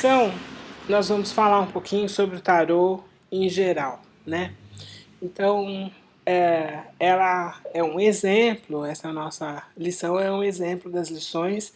lição, nós vamos falar um pouquinho sobre o tarô em geral, né? Então, ela é um exemplo, essa nossa lição é um exemplo das lições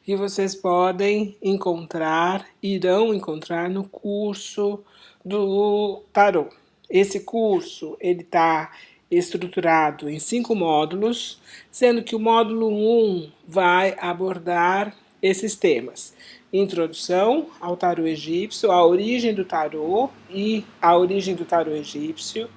que vocês podem encontrar, irão encontrar no curso do tarô. Esse curso, ele está estruturado em 5 módulos, sendo que o módulo 1 vai abordar esses temas: introdução ao tarô egípcio, a origem do tarô e a origem do tarô egípcio.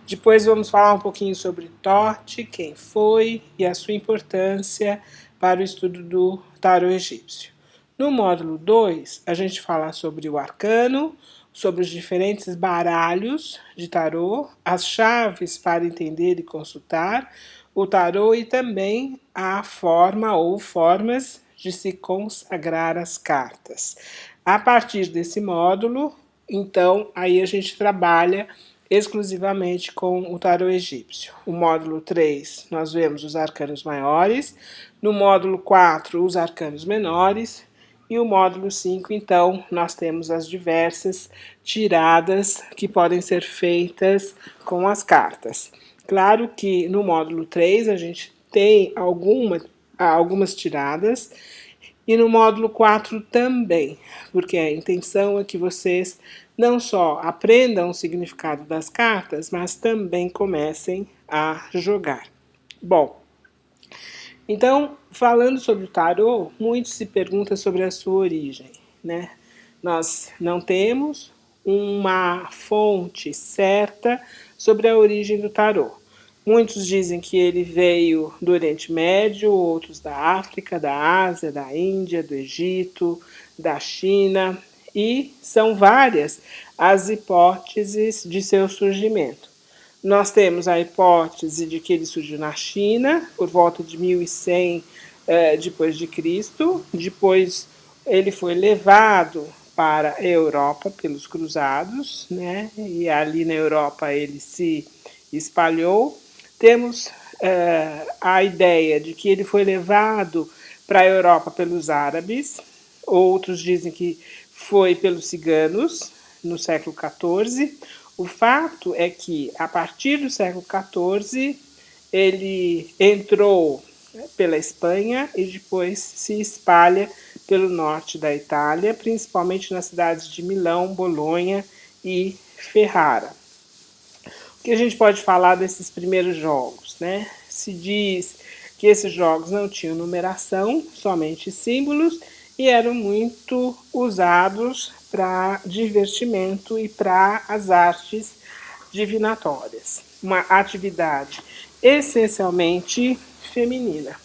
Depois vamos falar um pouquinho sobre Tote, quem foi e a sua importância para o estudo do tarô egípcio. No módulo 2, a gente fala sobre o arcano, sobre os diferentes baralhos de tarô, as chaves para entender e consultar o tarô e também a forma ou formas de se consagrar as cartas. A partir desse módulo, então, aí a gente trabalha exclusivamente com o tarô egípcio. O módulo 3, nós vemos os arcanos maiores. No módulo 4, os arcanos menores. E o módulo 5, então, nós temos as diversas tiradas que podem ser feitas com as cartas. Claro que no módulo 3 a gente tem algumas tiradas, e no módulo 4 também, porque a intenção é que vocês não só aprendam o significado das cartas, mas também comecem a jogar. Bom, então, falando sobre o tarô, muito se pergunta sobre a sua origem, né? Nós não temos uma fonte certa sobre a origem do tarô. Muitos dizem que ele veio do Oriente Médio, outros da África, da Ásia, da Índia, do Egito, da China, e são várias as hipóteses de seu surgimento. Nós temos a hipótese de que ele surgiu na China, por volta de 1100 depois de Cristo. Depois ele foi levado para a Europa pelos cruzados, né? E ali na Europa ele se espalhou. Temos a ideia de que ele foi levado para a Europa pelos árabes. Outros dizem que foi pelos ciganos no século XIV. O fato é que, a partir do século XIV, ele entrou pela Espanha e depois se espalha pelo norte da Itália, principalmente nas cidades de Milão, Bolonha e Ferrara. O que a gente pode falar desses primeiros jogos, né? Se diz que esses jogos não tinham numeração, somente símbolos, e eram muito usados para divertimento e para as artes divinatórias. Uma atividade essencialmente feminina.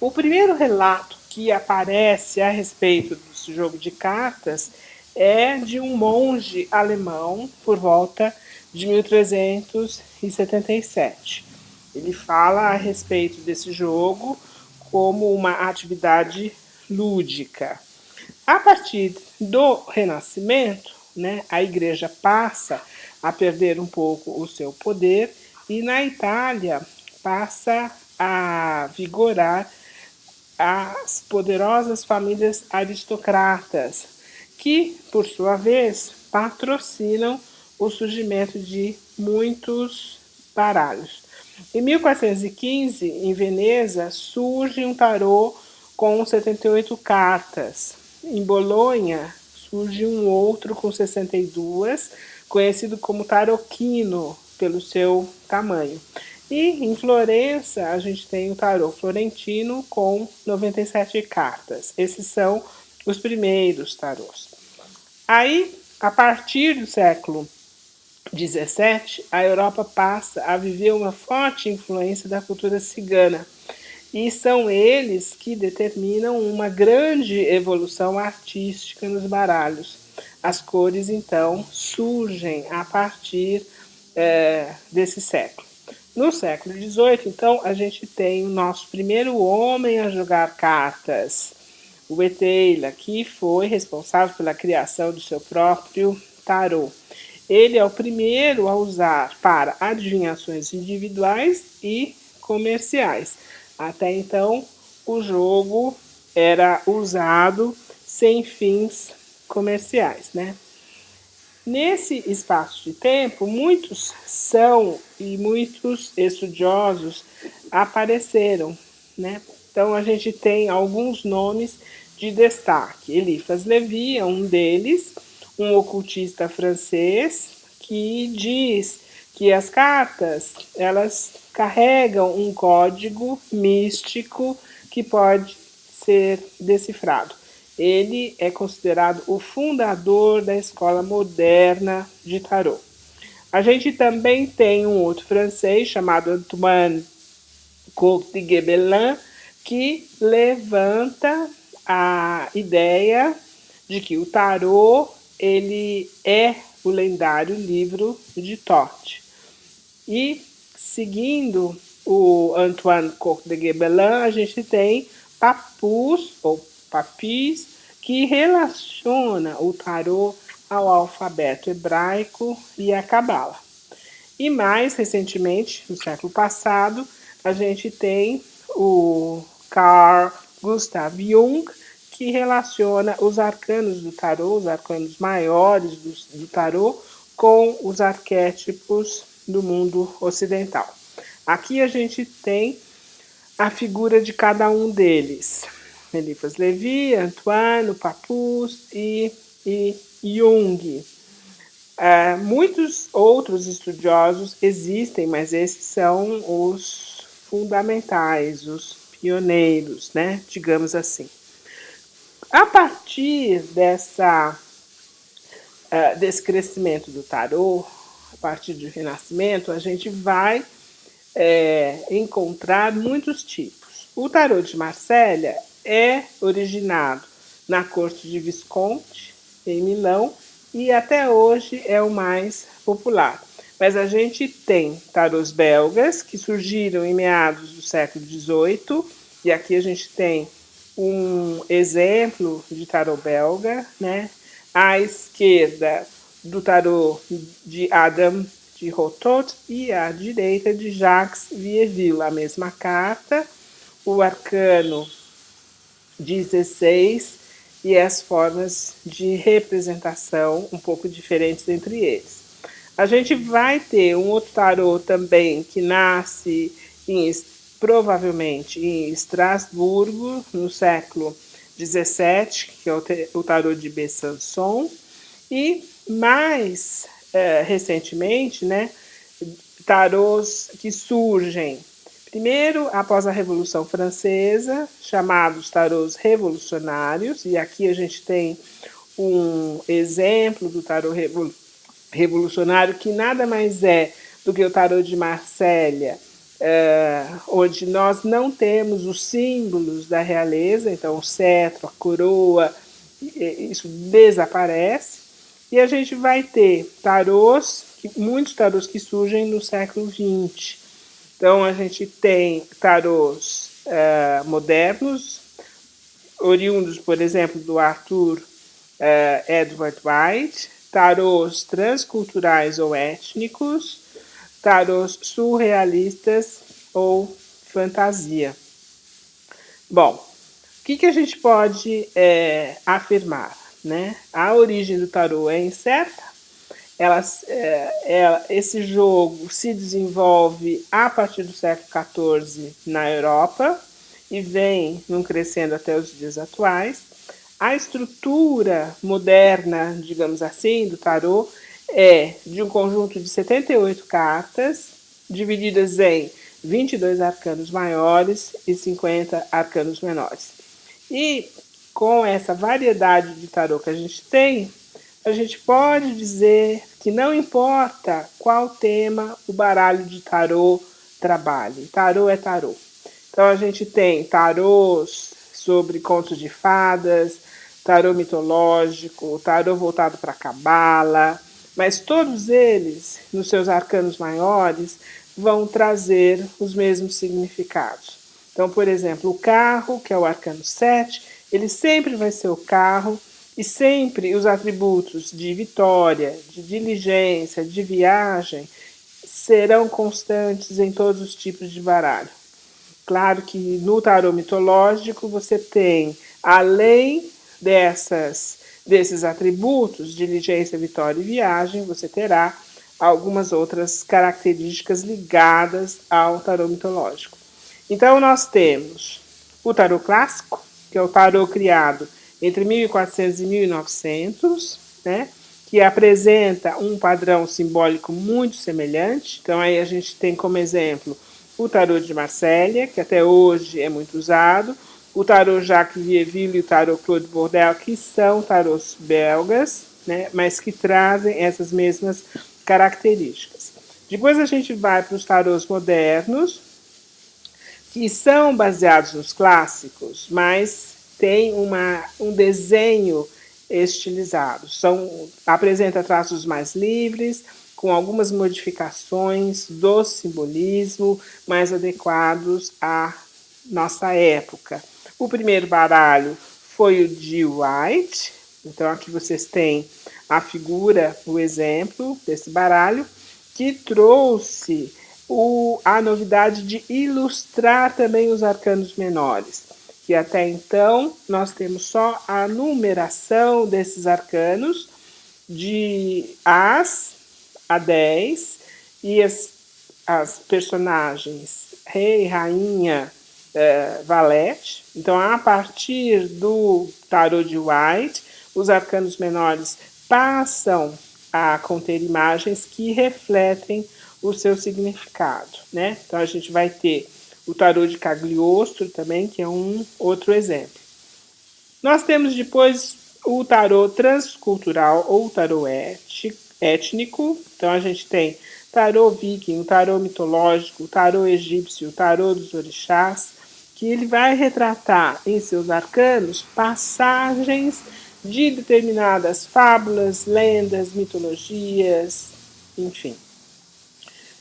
O primeiro relato que aparece a respeito desse jogo de cartas é de um monge alemão por volta de 1377. Ele fala a respeito desse jogo como uma atividade lúdica. A partir do Renascimento, né, a igreja passa a perder um pouco o seu poder e na Itália passa a vigorar as poderosas famílias aristocratas, que, por sua vez, patrocinam o surgimento de muitos baralhos. Em 1415, em Veneza, surge um tarô com 78 cartas. Em Bolonha, surge um outro com 62, conhecido como tarocchino, pelo seu tamanho. E em Florença, a gente tem o tarô florentino com 97 cartas. Esses são os primeiros tarôs. Aí, a partir do século 17, a Europa passa a viver uma forte influência da cultura cigana. E são eles que determinam uma grande evolução artística nos baralhos. As cores, então, surgem a partir desse século. No século XVIII, então, a gente tem o nosso primeiro homem a jogar cartas, o Eteila, que foi responsável pela criação do seu próprio tarô. Ele é o primeiro a usar para adivinhações individuais e comerciais. Até então, o jogo era usado sem fins comerciais, né? Nesse espaço de tempo, muitos são e muitos estudiosos apareceram, né? Então a gente tem alguns nomes de destaque. Eliphas Levi é um deles, um ocultista francês que diz que as cartas, elas carregam um código místico que pode ser decifrado. Ele é considerado o fundador da escola moderna de tarô. A gente também tem um outro francês chamado Antoine Comte de Gebelin, que levanta a ideia de que o tarô ele é o lendário livro de Thoth. E seguindo o Antoine Comte de Gebelin, a gente tem Papus, ou Papis, que relaciona o tarô ao alfabeto hebraico e à cabala. E mais recentemente, no século passado, a gente tem o Carl Gustav Jung, que relaciona os arcanos do tarô, os arcanos maiores do tarô, com os arquétipos do mundo ocidental. Aqui a gente tem a figura de cada um deles. Eliphas Levi, Antoine, o Papus e Jung. Muitos outros estudiosos existem, mas esses são os fundamentais, os pioneiros, né? Digamos assim. A partir desse crescimento do tarô, a partir do Renascimento, a gente vai encontrar muitos tipos. O tarô de Marsella é originado na corte de Visconti, em Milão, e até hoje é o mais popular. Mas a gente tem tarôs belgas, que surgiram em meados do século XVIII, e aqui a gente tem um exemplo de tarô belga, né? À esquerda do tarô de Adam de Rothot e à direita de Jacques Vieilleville, a mesma carta, o arcano 16 e as formas de representação um pouco diferentes entre eles. A gente vai ter um outro tarô também que nasce provavelmente em Estrasburgo, no século XVII, que é o tarô de Besançon, e mais recentemente, né, tarôs que surgem primeiro após a Revolução Francesa, chamados tarôs revolucionários, e aqui a gente tem um exemplo do tarô revolucionário que nada mais é do que o tarô de Marsella, onde nós não temos os símbolos da realeza, então o cetro, a coroa, isso desaparece, e a gente vai ter muitos tarôs que surgem no século XX. Então a gente tem tarôs modernos, oriundos, por exemplo, do Arthur Edward White, tarôs transculturais ou étnicos, tarôs surrealistas ou fantasia. Bom, o que a gente pode afirmar, né? A origem do tarô é incerta. Esse jogo se desenvolve a partir do século XIV na Europa e vem crescendo até os dias atuais. A estrutura moderna, digamos assim, do tarô é de um conjunto de 78 cartas, divididas em 22 arcanos maiores e 50 arcanos menores. E com essa variedade de tarô que a gente pode dizer que não importa qual tema o baralho de tarô trabalhe, tarô é tarô. Então a gente tem tarôs sobre contos de fadas, tarô mitológico, tarô voltado para a cabala, mas todos eles, nos seus arcanos maiores, vão trazer os mesmos significados. Então, por exemplo, o carro, que é o arcano 7, ele sempre vai ser o carro, e sempre os atributos de vitória, de diligência, de viagem, serão constantes em todos os tipos de baralho. Claro que no tarô mitológico você tem, além dessas desses atributos, diligência, vitória e viagem, você terá algumas outras características ligadas ao tarô mitológico. Então, nós temos o tarô clássico, que é o tarô criado entre 1400 e 1900, né? Que apresenta um padrão simbólico muito semelhante. Então, aí a gente tem como exemplo o tarô de Marselha, que até hoje é muito usado, o tarô Jacques Vieville e o tarô Claude Bourdelle, que são tarôs belgas, né, mas que trazem essas mesmas características. Depois a gente vai para os tarôs modernos, que são baseados nos clássicos, mas tem um desenho estilizado. Apresenta traços mais livres, com algumas modificações do simbolismo mais adequados à nossa época. O primeiro baralho foi o de White, então aqui vocês têm a figura, o exemplo desse baralho, que trouxe a novidade de ilustrar também os arcanos menores, que até então nós temos só a numeração desses arcanos de As a 10 e as personagens rei, rainha, valete. Então, a partir do tarô de White, os arcanos menores passam a conter imagens que refletem o seu significado, né? Então, a gente vai ter o tarô de Cagliostro também, que é um outro exemplo. Nós temos depois o tarô transcultural ou tarô étnico. Então, a gente tem tarô viking, tarô mitológico, tarô egípcio, tarô dos orixás, que ele vai retratar em seus arcanos passagens de determinadas fábulas, lendas, mitologias, enfim.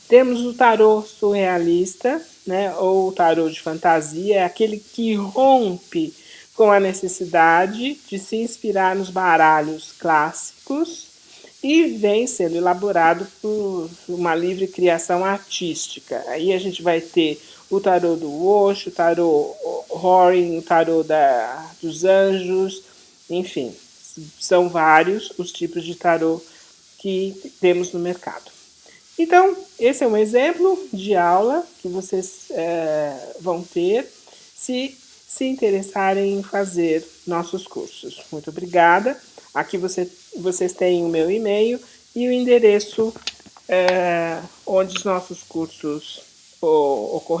Temos o tarô surrealista, né, ou o tarô de fantasia, é aquele que rompe com a necessidade de se inspirar nos baralhos clássicos e vem sendo elaborado por uma livre criação artística. Aí a gente vai ter o tarô do Osho, o tarô Horin, o tarô dos anjos, enfim, são vários os tipos de tarô que temos no mercado. Então, esse é um exemplo de aula que vocês vão ter se interessarem em fazer nossos cursos. Muito obrigada. Aqui vocês têm o meu e-mail e o endereço onde os nossos cursos ocorrem.